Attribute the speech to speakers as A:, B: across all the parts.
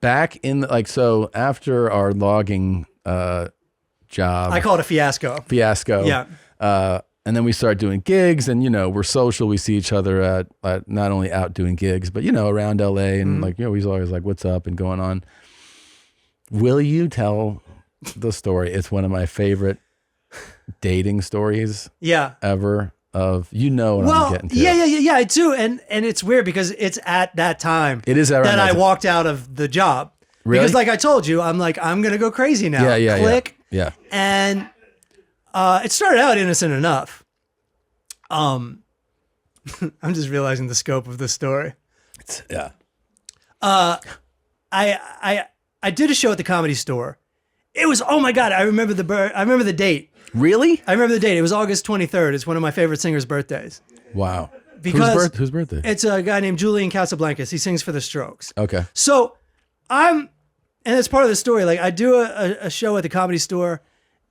A: back in so after our logging job,
B: I call it a fiasco.
A: Yeah. And then we start doing gigs, and we're social. We see each other at not only out doing gigs, but around LA, and he's always like, "What's up?" and going on. Will you tell the story? It's one of my favorite dating stories. Ever of what I'm getting to.
B: Yeah, I do, and it's weird because it's at that time.
A: It is that
B: I walked out of the job.
A: Really?
B: Because like I told you, I'm gonna go crazy now.
A: Yeah.
B: Click.
A: Yeah.
B: And it started out innocent enough. I'm just realizing the scope of the story. I did a show at the Comedy Store. It was, oh my God, I remember the date.
A: Really?
B: I remember the date. It was August 23rd. It's one of my favorite singers' birthdays.
A: Wow.
B: Because
A: whose birthday?
B: It's a guy named Julian Casablancas. He sings for the Strokes.
A: Okay.
B: So and it's part of the story. Like I do a show at the Comedy Store,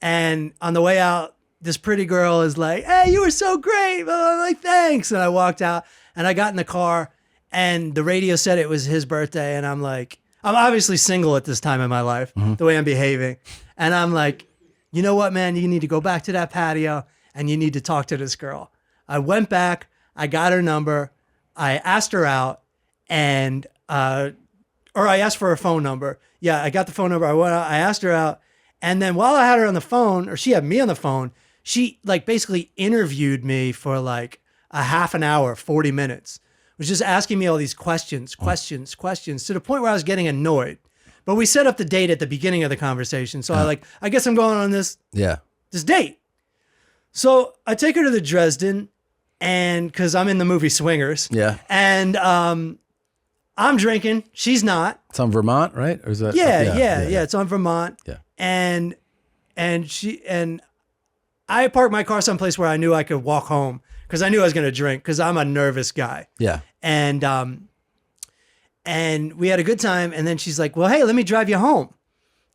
B: and on the way out, this pretty girl is like, "Hey, you were so great." I'm like, "Thanks." And I walked out, and I got in the car, and the radio said it was his birthday, and I'm like, I'm obviously single at this time in my life, the way I'm behaving, and I'm like, you know what, man? You need to go back to that patio, and you need to talk to this girl. I went back, I got her number, I asked her out, and or I asked for her phone number. Yeah, I got the phone number. I went out, I asked her out, and then while I had her on the phone, or she had me on the phone, she like basically interviewed me for like a half an hour, 40 minutes. Was just asking me all these questions to the point where I was getting annoyed. But we set up the date at the beginning of the conversation. So I guess I'm going on this date. So I take her to the Dresden, and cause I'm in the movie Swingers.
A: Yeah.
B: And I'm drinking. She's not.
A: It's on Vermont, right? Or is that?
B: Yeah. It's on Vermont.
A: Yeah.
B: And I parked my car someplace where I knew I could walk home because I knew I was going to drink because I'm a nervous guy.
A: Yeah.
B: And we had a good time. And then she's like, "Well, hey, let me drive you home."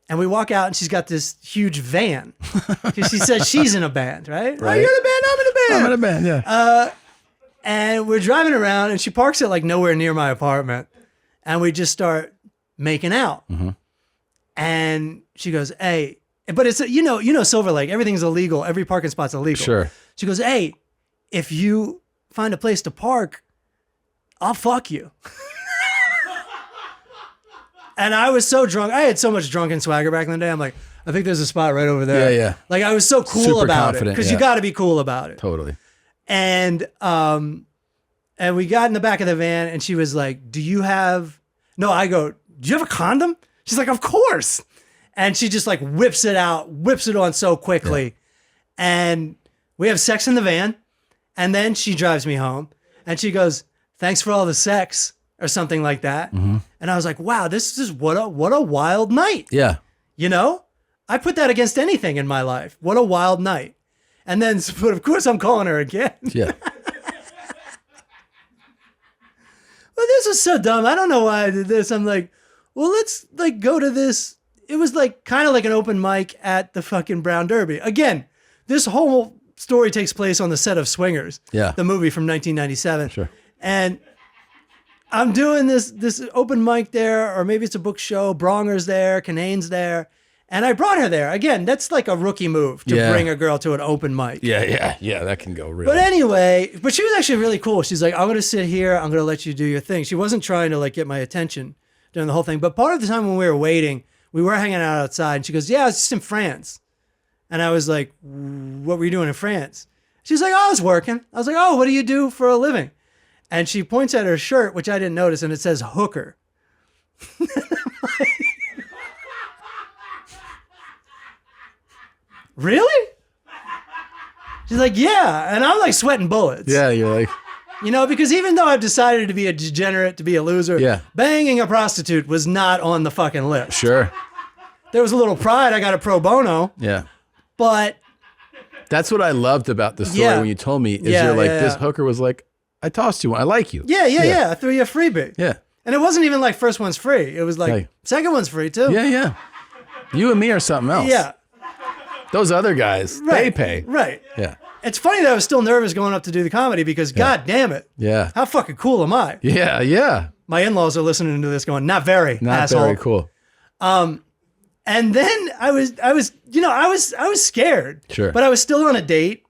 B: And we walk out, and she's got this huge van because she says she's in a band, right?
A: Right.
B: Oh, you're in a band. I'm in a band.
A: I'm in a band. Yeah.
B: And we're driving around, and she parks it like nowhere near my apartment, and we just start making out. And she goes, "Hey," but it's Silver Lake, everything's illegal. Every parking spot's illegal.
A: Sure.
B: She goes, "Hey, if you find a place to park, I'll fuck you." And I was so drunk. I had so much drunken swagger back in the day. I'm like, I think there's a spot right over there.
A: Yeah.
B: Like I was so cool
A: Super
B: about
A: confident,
B: it because you got to be cool about it.
A: Totally.
B: And we got in the back of the van, and she was like, "Do you have?" No, I go, "Do you have a condom?" She's like, "Of course." And she just like whips it on so quickly. And we have sex in the van. And then she drives me home, and she goes, "Thanks for all the sex," or something like that. And I was like, wow, this is what a wild night.
A: Yeah.
B: I put that against anything in my life. What a wild night. And then, but of course I'm calling her again.
A: Yeah.
B: Well, this is so dumb. I don't know why I did this. I'm like, well, let's like go to this. It was like kind of like an open mic at the fucking Brown Derby. Again, this whole story takes place on the set of Swingers, the movie from 1997.
A: Sure.
B: And I'm doing this open mic there, or maybe it's a book show. Bronger's there, Kanane's there. And I brought her there. Again, that's like a rookie move to bring a girl to an open mic.
A: Yeah. That can go real.
B: But anyway, she was actually really cool. She's like, "I'm going to sit here. I'm going to let you do your thing." She wasn't trying to like get my attention during the whole thing. But part of the time when we were waiting, we were hanging out outside, and she goes, "Yeah, I was just in France." And I was like, "What were you doing in France?" She's like, "Oh, I was working." I was like, "Oh, what do you do for a living?" And she points at her shirt, which I didn't notice, and it says hooker. Really? She's like, "Yeah." And I'm like sweating bullets.
A: Yeah, you're like...
B: Because even though I've decided to be a degenerate, to be a loser, banging a prostitute was not on the fucking list.
A: Sure.
B: There was a little pride. I got a pro bono.
A: Yeah.
B: But...
A: That's what I loved about the story when you told me, is you're like, this hooker was like, "I tossed you one. I like you."
B: Yeah. I threw you a freebie.
A: Yeah.
B: And it wasn't even like first one's free. It was like second one's free too.
A: Yeah. You and me are something else.
B: Yeah.
A: Those other guys, they pay.
B: Right.
A: Yeah.
B: It's funny that I was still nervous going up to do the comedy because God damn it.
A: Yeah.
B: How fucking cool am I?
A: Yeah.
B: My in-laws are listening to this going, not very,
A: Not
B: asshole.
A: very cool.
B: And then I was scared.
A: Sure.
B: But I was still on a date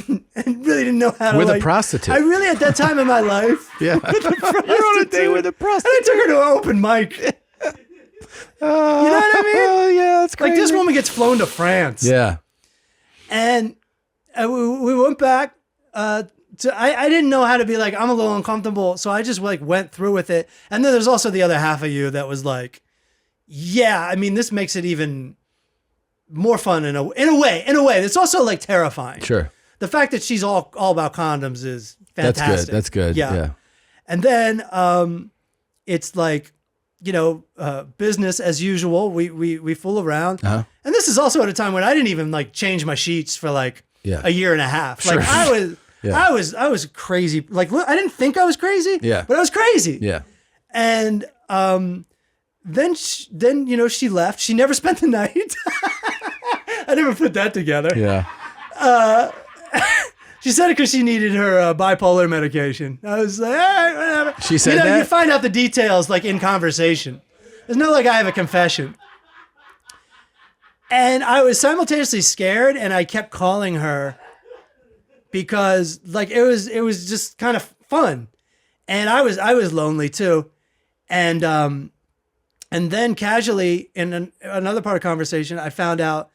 B: and really didn't know how to
A: With a prostitute.
B: I really, at that time in my life.
A: Yeah. You're on a date with a prostitute.
B: And I took her to an open mic. You know what I mean?
A: Oh, yeah, that's crazy.
B: Like this woman gets flown to France.
A: Yeah.
B: And we went back I didn't know how to be like, I'm a little uncomfortable. So I just like went through with it. And then there's also the other half of you that was like, yeah, I mean, this makes it even more fun in a way. It's also like terrifying.
A: Sure.
B: The fact that she's all about condoms is fantastic.
A: That's good. Yeah.
B: And then it's like, business as usual. We fool around.
A: Uh-huh.
B: And this is also at a time when I didn't even like change my sheets for like a year and a half.
A: Sure.
B: Like I was crazy. Like, look, I didn't think I was crazy.
A: Yeah.
B: But I was crazy.
A: Yeah.
B: And then she left. She never spent the night. I never put that together.
A: Yeah.
B: She said it because she needed her bipolar medication. I was like, all right, whatever.
A: She said that?
B: You find out the details like in conversation. There's no like I have a confession. And I was simultaneously scared, and I kept calling her because like it was just kind of fun, and I was lonely too, and then casually in another part of conversation, I found out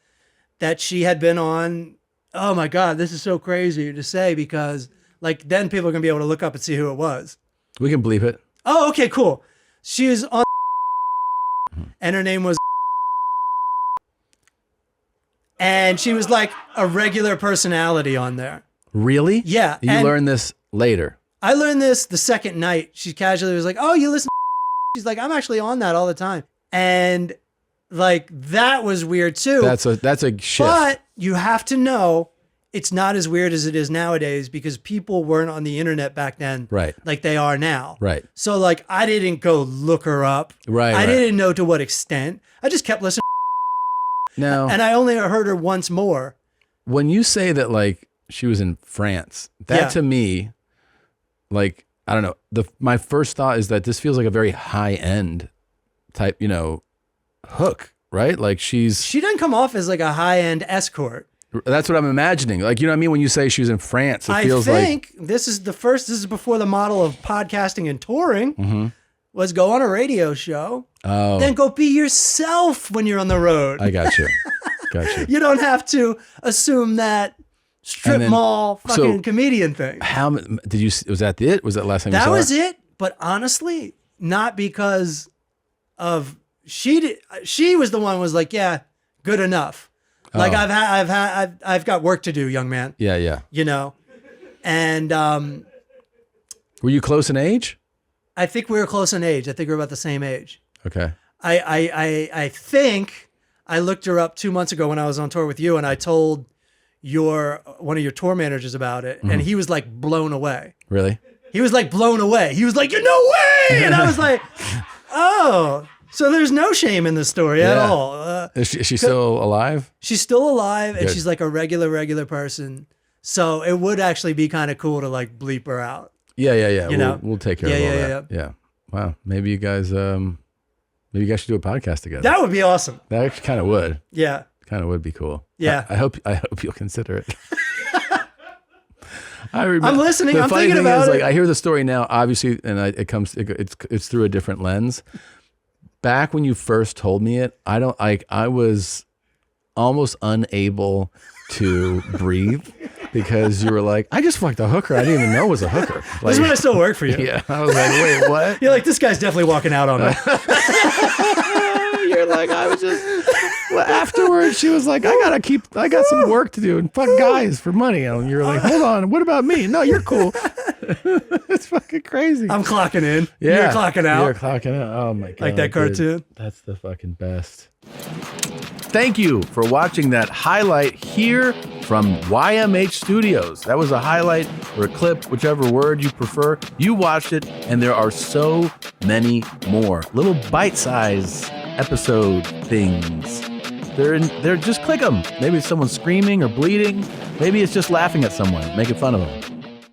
B: that she had been on. Oh my God, this is so crazy to say because like then people are gonna be able to look up and see who it was.
A: We can bleep it.
B: Oh, okay, cool. She was on, and her name was. And she was like a regular personality on there.
A: Really?
B: Yeah.
A: You learned this later.
B: I learned this the second night. She casually was like, oh, you listen to She's like, I'm actually on that all the time. And like, that was weird too.
A: That's a shift.
B: But you have to know it's not as weird as it is nowadays because people weren't on the internet back then.
A: Right.
B: Like they are now.
A: Right.
B: So like, I didn't go look her up.
A: Right.
B: I didn't know to what extent. I just kept listening.
A: Now,
B: and I only heard her once more.
A: When you say that, like she was in France, that to me, like I don't know. My first thought is that this feels like a very high end type, hook, right? Like she
B: doesn't come off as like a high end escort.
A: That's what I'm imagining. Like you know what I mean? When you say she was in France, it feels like. I think
B: this is This is before the model of podcasting and touring. Was go on a radio show, then go be yourself when you're on the road.
A: I got you.
B: You don't have to assume that strip mall fucking comedian thing.
A: How did you? Was that it? Was that last time?
B: That
A: you saw
B: was
A: her?
B: it. But honestly, not because of she was the one who was like, yeah, good enough. Like I've got work to do, young man.
A: Yeah.
B: And
A: were you close in age?
B: I think we were close in age. I think we were about the same age.
A: Okay.
B: I think I looked her up 2 months ago when I was on tour with you, and I told one of your tour managers about it, and he was like blown away.
A: Really?
B: He was like blown away. He was like, "You're no way!" And I was like, "Oh, so there's no shame in this story at all."
A: Is she still alive?
B: She's still alive, and
A: Good.
B: she's like a regular person. So it would actually be kind of cool to like bleep her out.
A: Yeah. We'll take care of all that. Yeah. Wow. Maybe you guys should do a podcast together.
B: That would be awesome.
A: That actually kind of would.
B: Yeah.
A: Kind of would be cool.
B: Yeah.
A: I hope you'll consider it. I'm
B: listening.
A: The
B: I'm
A: funny
B: thinking
A: thing
B: about
A: is,
B: it.
A: like, I hear the story now, obviously, and it's through a different lens. Back when you first told me it, I was almost unable to breathe because you were like, I just fucked a hooker. I didn't even know it was a hooker. Like,
B: This is when I still work for you.
A: yeah. I was like, wait, what?
B: You're like, this guy's definitely walking out on me.
A: You're like, I was just. Well, afterwards, she was like, I got some work to do and fuck guys for money. And you're like, hold on, what about me? No, you're cool. It's fucking crazy.
B: I'm clocking in.
A: Yeah.
B: You're clocking out.
A: You're clocking out. Oh my God.
B: Like that cartoon?
A: Dude, that's the fucking best. Thank you for watching that highlight here from YMH Studios. That was a highlight or a clip, whichever word you prefer. You watched it, and there are so many more little bite-sized episode things. They're just click them. Maybe it's someone screaming or bleeding. Maybe it's just laughing at someone, making fun of them.